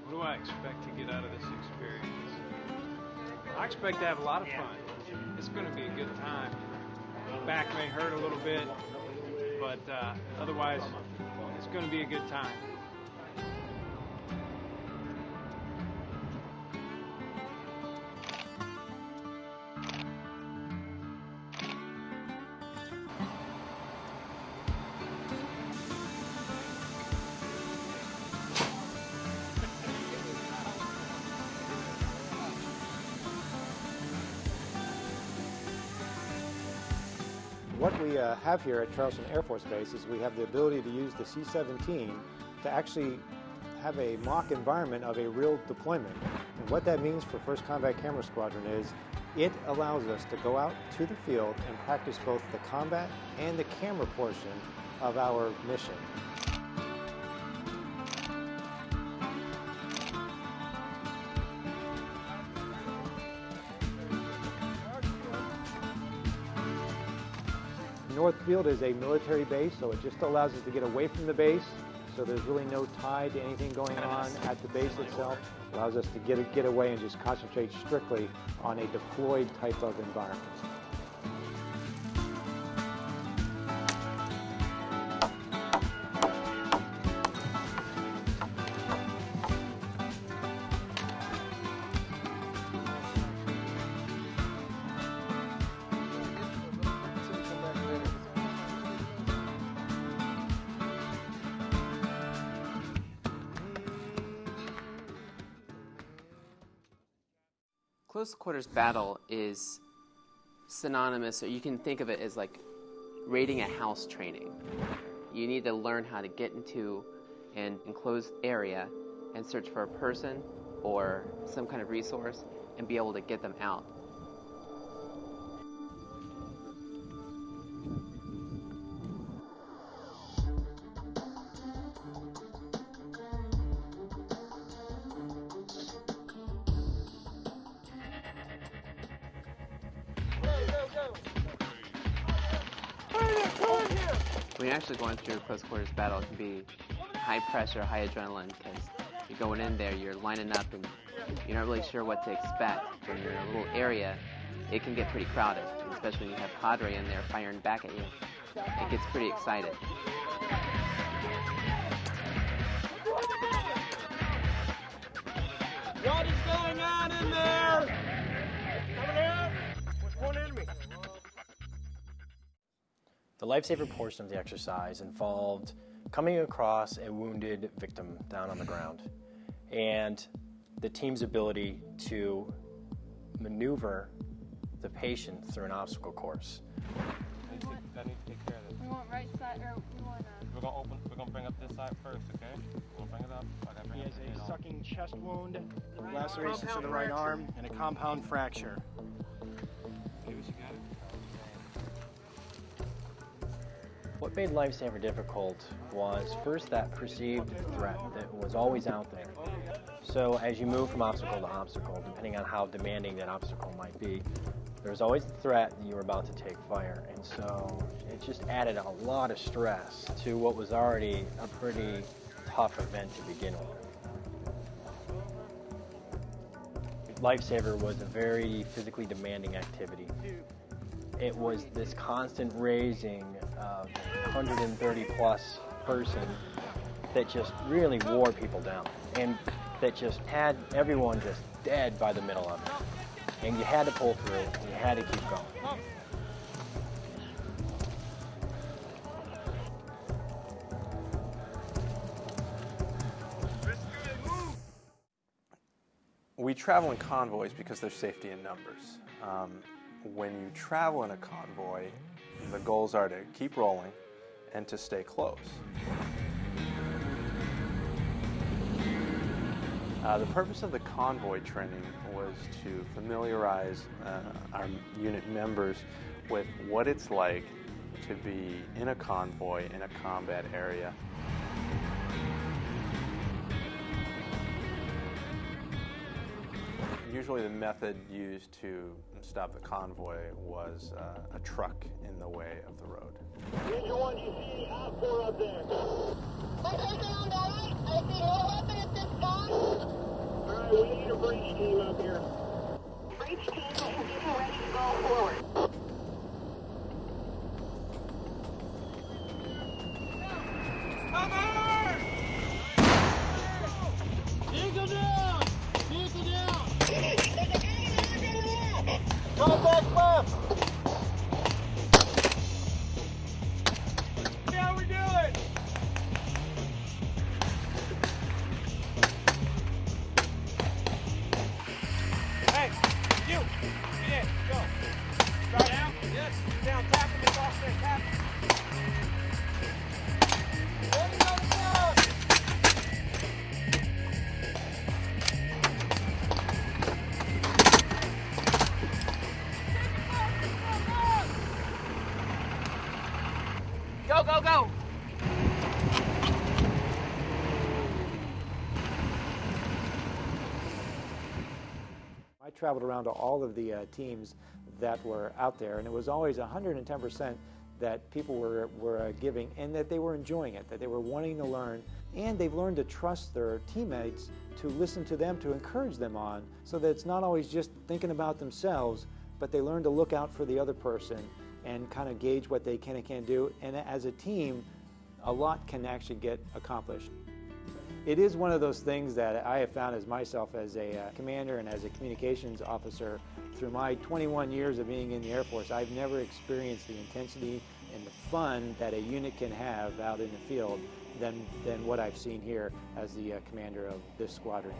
What do I expect to get out of this experience? I expect to have a lot of fun. It's going to be a good time. Back may hurt a little bit, but otherwise, it's going to be a good time. What we have here at Charleston Air Force Base is we have the ability to use the C-17 to actually have a mock environment of a real deployment. And what that means for 1st Combat Camera Squadron is it allows us to go out to the field and practice both the combat and the camera portion of our mission. North Field is a military base, so it just allows us to get away from the base, so there's really no tie to anything going on at the base itself. It allows us to get away and just concentrate strictly on a deployed type of environment. Close quarters battle is synonymous, or you can think of it as like raiding a house training. You need to learn how to get into an enclosed area and search for a person or some kind of resource and be able to get them out. When you're actually going through a close quarters battle, it can be high pressure, high adrenaline, because you're going in there, you're lining up, and you're not really sure what to expect. When you're in a little area, it can get pretty crowded, especially when you have cadre in there firing back at you. It gets pretty excited. What is going on in there? Coming out? There's one enemy. The lifesaver portion of the exercise involved coming across a wounded victim down on the ground and the team's ability to maneuver the patient through an obstacle course. I need to take care of this. We want right side, or we want We're gonna bring up this side first, okay? We'll bring it up. I gotta bring He up has the head a on. sucking chest wound, lacerations to the right arm, and a compound fracture. What made Lifesaver difficult was first that perceived threat that was always out there. So as you move from obstacle to obstacle, depending on how demanding that obstacle might be, there was always the threat that you were about to take fire. And so it just added a lot of stress to what was already a pretty tough event to begin with. Lifesaver was a very physically demanding activity. It was this constant raising of 130 plus person that just really wore people down and that just had everyone just dead by the middle of it. And you had to pull through, and you had to keep going. We travel in convoys because there's safety in numbers. When you travel in a convoy, the goals are to keep rolling and to stay close. The purpose of the convoy training was to familiarize our unit members with what it's like to be in a convoy in a combat area. Usually the method used to stop the convoy was a truck in the way of the road. Which one do you see out for up there? I see no weapon at this time. your breach team up here. Breach team is getting ready to go forward. Vehicle down! Vehicle down! Contact left! How we doing? Hey, you! Get in, go! Start down? Yes. Down, tap him, it's off there, tap him. Ready, go, down! Go, go, go! I traveled around to all of the teams that were out there, and it was always 110% that people were giving, and that they were enjoying it, that they were wanting to learn, and they've learned to trust their teammates to listen to them, to encourage them on, so that it's not always just thinking about themselves, but they learn to look out for the other person and kind of gauge what they can and can't do. And as a team, a lot can actually get accomplished. It is one of those things that I have found as myself as a commander and as a communications officer through my 21 years of being in the Air Force. I've never experienced the intensity and the fun that a unit can have out in the field than what I've seen here as the commander of this squadron.